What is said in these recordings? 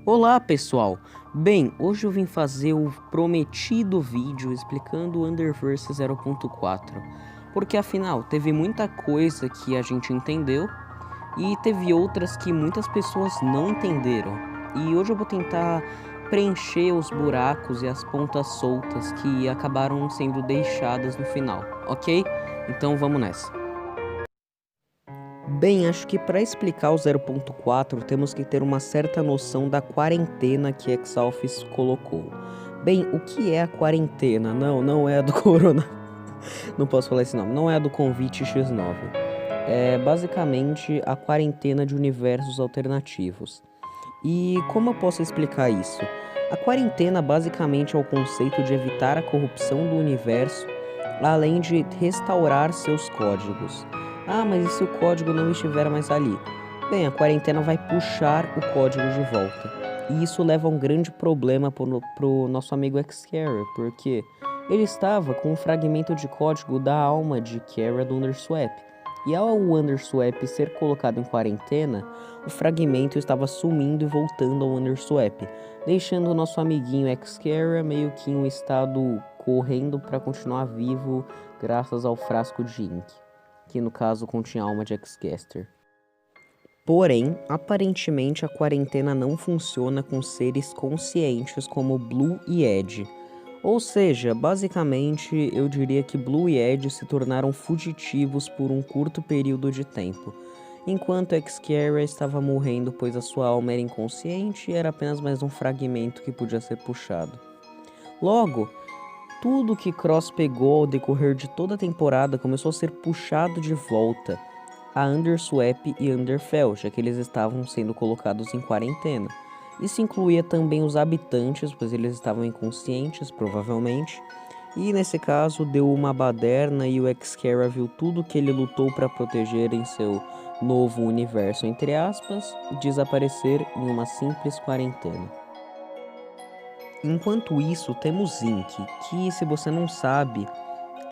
Olá pessoal! Bem, hoje eu vim fazer o prometido vídeo explicando o Underverse 0.4, porque afinal teve muita coisa que a gente entendeu e teve outras que muitas pessoas não entenderam. E hoje eu vou tentar preencher os buracos e as pontas soltas que acabaram sendo deixadas no final, ok? Então vamos nessa. Bem, acho que para explicar o 0.4 temos que ter uma certa noção da quarentena que Exalfis colocou. Bem, o que é a quarentena? Não é a do Corona. Não posso falar esse nome. Não é a do Convite X9. É basicamente a quarentena de universos alternativos. E como eu posso explicar isso? A quarentena basicamente é o conceito de evitar a corrupção do universo, além de restaurar seus códigos. Ah, mas e se o código não estiver mais ali? Bem, a quarentena vai puxar o código de volta. E isso leva a um grande problema pro nosso amigo X-Carrier, porque ele estava com um fragmento de código da alma de Kara do Underswap. E ao Underswap ser colocado em quarentena, o fragmento estava sumindo e voltando ao Underswap, deixando o nosso amiguinho X-Carrier meio que em um estado correndo para continuar vivo graças ao frasco de Ink, que no caso continha a alma de X-Gaster. Porém, aparentemente a quarentena não funciona com seres conscientes como Blue e Ed. Ou seja, basicamente eu diria que Blue e Ed se tornaram fugitivos por um curto período de tempo, enquanto X-Carrier estava morrendo pois a sua alma era inconsciente e era apenas mais um fragmento que podia ser puxado. Logo, tudo que Cross pegou ao decorrer de toda a temporada começou a ser puxado de volta a Underswap e Underfell, já que eles estavam sendo colocados em quarentena. Isso incluía também os habitantes, pois eles estavam inconscientes, provavelmente. E nesse caso, deu uma baderna e o X-Carrier viu tudo que ele lutou para proteger em seu novo universo, entre aspas, desaparecer em uma simples quarentena. Enquanto isso, temos Ink, que, se você não sabe,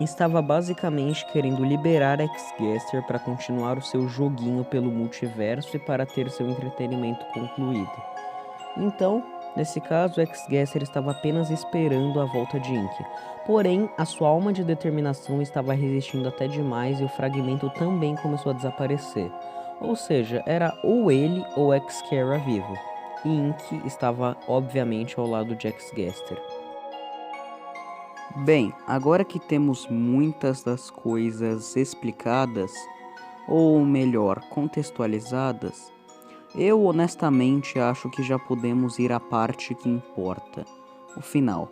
estava basicamente querendo liberar X-Gaster para continuar o seu joguinho pelo multiverso e para ter seu entretenimento concluído. Então, nesse caso, X-Gaster estava apenas esperando a volta de Ink. Porém, a sua alma de determinação estava resistindo até demais e o fragmento também começou a desaparecer. Ou seja, era ou ele ou X-Kara vivo. E Ink estava, obviamente, ao lado de X-Gaster. Bem, agora que temos muitas das coisas explicadas, ou melhor, contextualizadas, eu honestamente acho que já podemos ir à parte que importa, o final.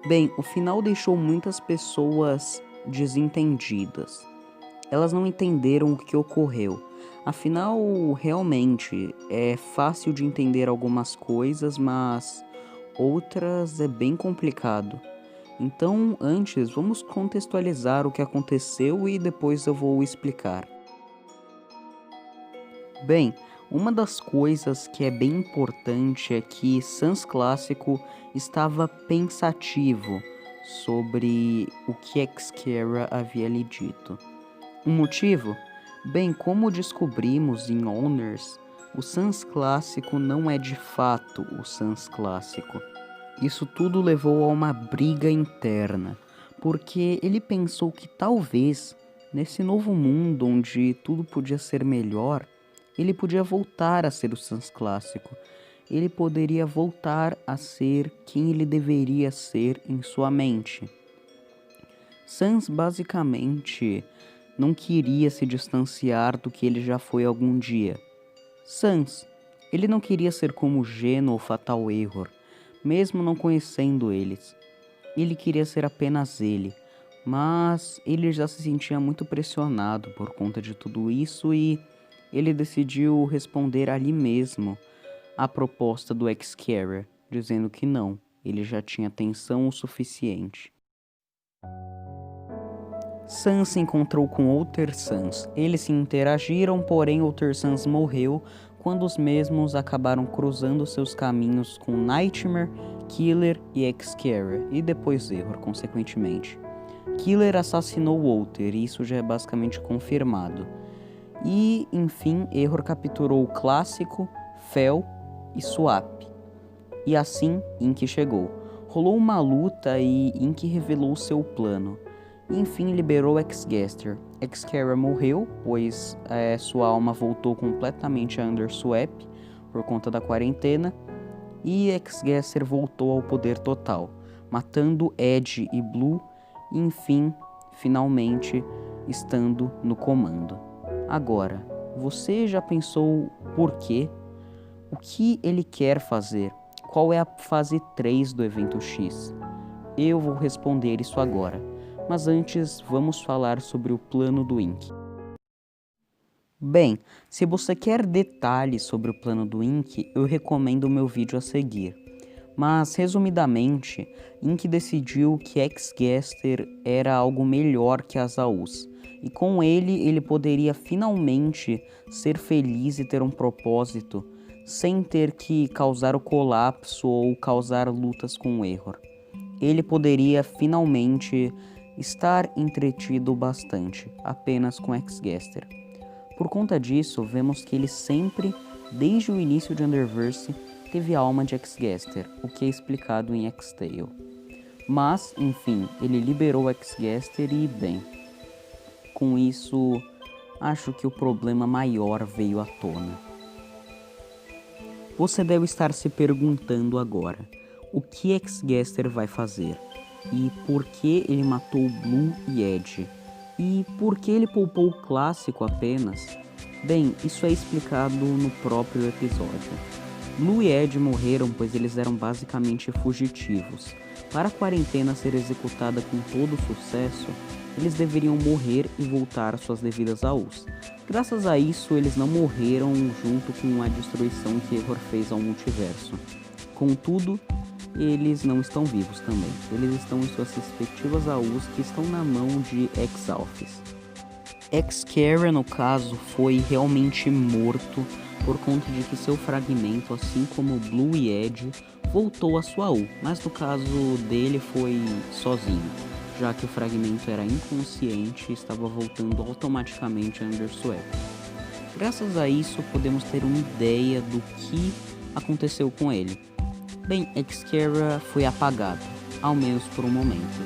Bem, o final deixou muitas pessoas desentendidas. Elas não entenderam o que ocorreu. Afinal, realmente, é fácil de entender algumas coisas, mas outras é bem complicado. Então, antes, vamos contextualizar o que aconteceu e depois eu vou explicar. Bem, uma das coisas que é bem importante é que Sans Clássico estava pensativo sobre o que X-Kara havia lhe dito. O motivo? Bem, como descobrimos em Owners, o Sans Clássico não é de fato o Sans Clássico. Isso tudo levou a uma briga interna, porque ele pensou que talvez, nesse novo mundo onde tudo podia ser melhor, ele podia voltar a ser o Sans Clássico. Ele poderia voltar a ser quem ele deveria ser em sua mente. Sans basicamente não queria se distanciar do que ele já foi algum dia. Sans, ele não queria ser como Geno ou Fatal Error, mesmo não conhecendo eles. Ele queria ser apenas ele, mas ele já se sentia muito pressionado por conta de tudo isso e ele decidiu responder ali mesmo à proposta do X-Carrier, dizendo que não, ele já tinha atenção o suficiente. Sans se encontrou com Outer Sans. Eles se interagiram, porém Outer Sans morreu quando os mesmos acabaram cruzando seus caminhos com Nightmare, Killer e X-Carrier, e depois Error, consequentemente. Killer assassinou Outer, e isso já é basicamente confirmado. E, enfim, Error capturou o Clássico, Fel e Swap. E assim, Ink chegou. Rolou uma luta e Ink revelou seu plano. E, enfim, liberou X-Gaster. X-Kara morreu, pois sua alma voltou completamente a Underswap por conta da quarentena. E X-Gaster voltou ao poder total, matando Ed e Blue. E, enfim, finalmente estando no comando. Agora, você já pensou por quê? O que ele quer fazer? Qual é a fase 3 do evento X? Eu vou responder isso agora, mas antes vamos falar sobre o plano do Ink. Bem, se você quer detalhes sobre o plano do Ink, eu recomendo o meu vídeo a seguir. Mas, resumidamente, Ink decidiu que X-Gaster era algo melhor que Azaus, e com ele poderia finalmente ser feliz e ter um propósito, sem ter que causar o colapso ou causar lutas com o Error. Ele poderia finalmente estar entretido bastante, apenas com X-Gaster. Por conta disso, vemos que ele sempre, desde o início de Underverse, teve a alma de X-Gaster, o que é explicado em X-Tale. Mas, enfim, ele liberou X-Gaster e, bem, com isso, acho que o problema maior veio à tona. Você deve estar se perguntando agora, o que X-Gaster vai fazer? E por que ele matou Blue e Ed? E por que ele poupou o clássico apenas? Bem, isso é explicado no próprio episódio. Blue e Ed morreram pois eles eram basicamente fugitivos. Para a quarentena ser executada com todo sucesso, eles deveriam morrer e voltar às suas devidas AUs. Graças a isso, eles não morreram junto com a destruição que Error fez ao multiverso. Contudo, eles não estão vivos também. Eles estão em suas respectivas AUs que estão na mão de X-Alphys. X-Kara, no caso, foi realmente morto por conta de que seu fragmento, assim como Blue e Ed, voltou à sua AU, mas no caso dele foi sozinho, já que o fragmento era inconsciente e estava voltando automaticamente a Underswap. Graças a isso, podemos ter uma ideia do que aconteceu com ele. Bem, X-Kara foi apagado, ao menos por um momento,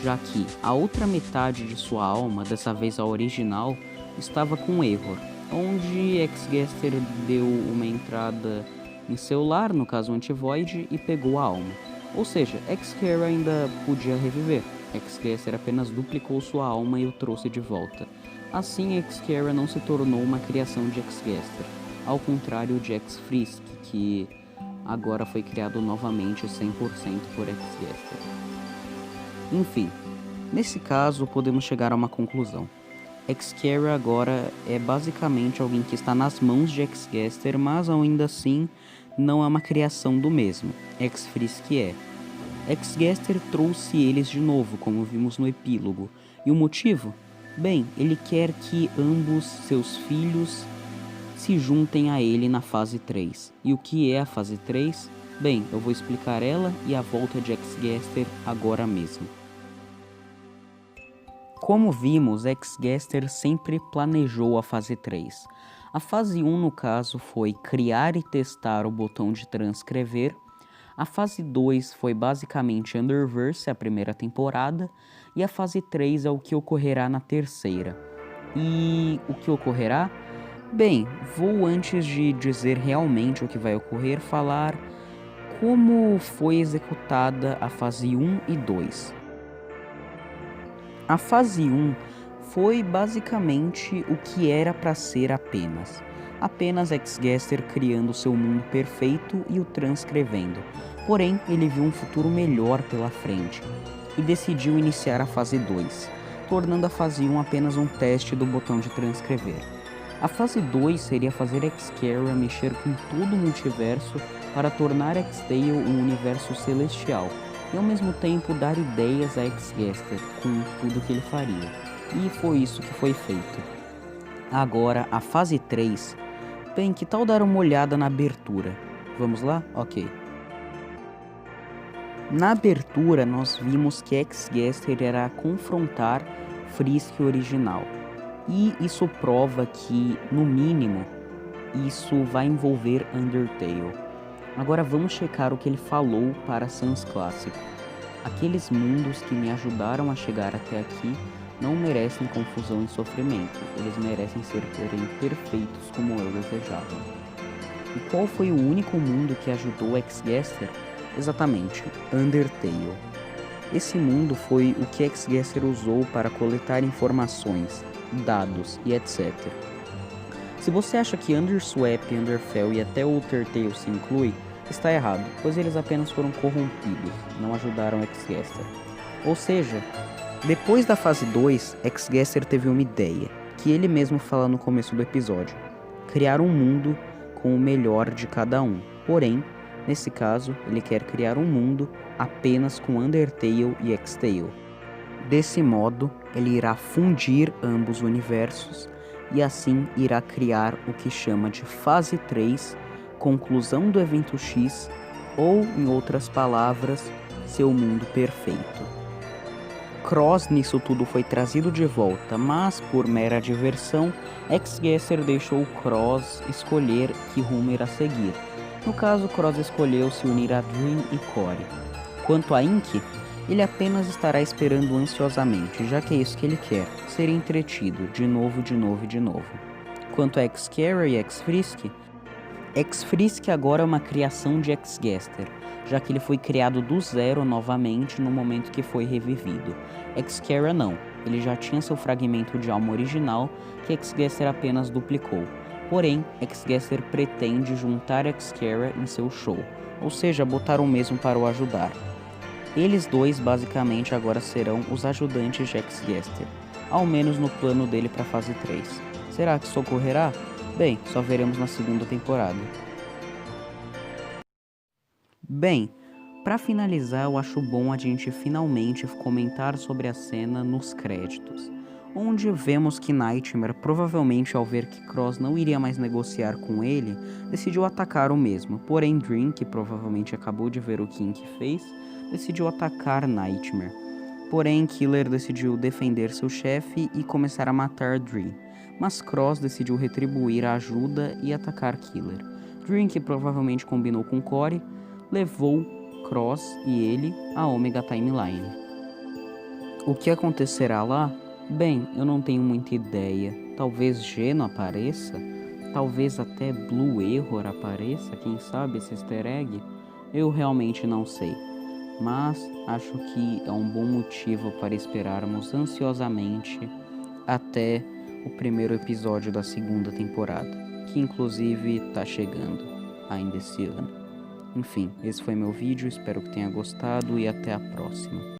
já que a outra metade de sua alma, dessa vez a original, estava com Error, onde X-Gaster deu uma entrada em seu lar, no caso Anti-Void, e pegou a alma. Ou seja, X-Kara ainda podia reviver. X-Gaster apenas duplicou sua alma e o trouxe de volta. Assim, X-Kara não se tornou uma criação de X-Gaster, ao contrário de X-Frisk, que agora foi criado novamente 100% por X-Gaster. Enfim, nesse caso podemos chegar a uma conclusão. X-Kara agora é basicamente alguém que está nas mãos de X-Gaster, mas ainda assim não é uma criação do mesmo. X-Frisk é. X-Gaster trouxe eles de novo, como vimos no epílogo. E o motivo? Bem, ele quer que ambos seus filhos se juntem a ele na fase 3. E o que é a fase 3? Bem, eu vou explicar ela e a volta de X-Gaster agora mesmo. Como vimos, X-Gaster sempre planejou a fase 3. A fase 1, no caso, foi criar e testar o botão de transcrever. A fase 2 foi basicamente Underverse, a primeira temporada. E a fase 3 é o que ocorrerá na terceira. E o que ocorrerá? Bem, vou antes de dizer realmente o que vai ocorrer, falar como foi executada a fase 1 e 2. A fase 1 foi basicamente o que era para ser apenas X-Gaster criando seu mundo perfeito e o transcrevendo. Porém, ele viu um futuro melhor pela frente e decidiu iniciar a fase 2, tornando a fase 1 apenas um teste do botão de transcrever. A fase 2 seria fazer X-Kara mexer com todo o multiverso para tornar X-Tale um universo celestial, e ao mesmo tempo dar ideias a X-Gaster com tudo que ele faria. E foi isso que foi feito. Agora, a fase 3. Bem, que tal dar uma olhada na abertura? Vamos lá? Ok. Na abertura, nós vimos que X-Gaster irá confrontar Frisk original. E isso prova que, no mínimo, isso vai envolver Undertale. Agora vamos checar o que ele falou para Sans Clássico. Aqueles mundos que me ajudaram a chegar até aqui não merecem confusão e sofrimento. Eles merecem ser perfeitos como eu desejava. E qual foi o único mundo que ajudou X-Gaster? Exatamente, Undertale. Esse mundo foi o que X-Gaster usou para coletar informações, dados e etc. Se você acha que Underswap, Underfell e até Ottertail se inclui, está errado, pois eles apenas foram corrompidos, não ajudaram X-Gaster. Ou seja, depois da fase 2, X-Gaster teve uma ideia, que ele mesmo fala no começo do episódio: criar um mundo com o melhor de cada um. Porém, nesse caso, ele quer criar um mundo apenas com Undertale e X-Tale. Desse modo, ele irá fundir ambos universos e assim irá criar o que chama de Fase 3, conclusão do evento X, ou, em outras palavras, seu mundo perfeito. Cross nisso tudo foi trazido de volta, mas por mera diversão, X-Gaster deixou Cross escolher que rumo irá seguir. No caso, Cross escolheu se unir a Dream e Core. Quanto a Ink, ele apenas estará esperando ansiosamente, já que é isso que ele quer, ser entretido, de novo. Quanto a X-Carry e X-Frisk, X-Frisk agora é uma criação de X-Gaster, já que ele foi criado do zero novamente no momento que foi revivido. X-Carry não, ele já tinha seu fragmento de alma original que X-Gaster apenas duplicou. Porém, X-Gaster pretende juntar X-Carry em seu show, ou seja, botar o mesmo para o ajudar. Eles dois basicamente agora serão os ajudantes de X-Gaster, ao menos no plano dele para a fase 3. Será que isso ocorrerá? Bem, só veremos na segunda temporada. Bem, para finalizar, eu acho bom a gente finalmente comentar sobre a cena nos créditos, onde vemos que Nightmare, provavelmente ao ver que Cross não iria mais negociar com ele, decidiu atacar o mesmo. Porém, Dream, que provavelmente acabou de ver o que Ink fez, decidiu atacar Nightmare. Porém, Killer decidiu defender seu chefe e começar a matar Dream. Mas Cross decidiu retribuir a ajuda e atacar Killer. Dream, que provavelmente combinou com Core, levou Cross e ele à Omega Timeline. O que acontecerá lá? Bem, eu não tenho muita ideia. Talvez Geno apareça? Talvez até Blue Error apareça? Quem sabe esse easter egg? Eu realmente não sei. Mas acho que é um bom motivo para esperarmos ansiosamente até o primeiro episódio da segunda temporada, que inclusive tá chegando ainda esse ano. Enfim, esse foi meu vídeo, espero que tenha gostado e até a próxima.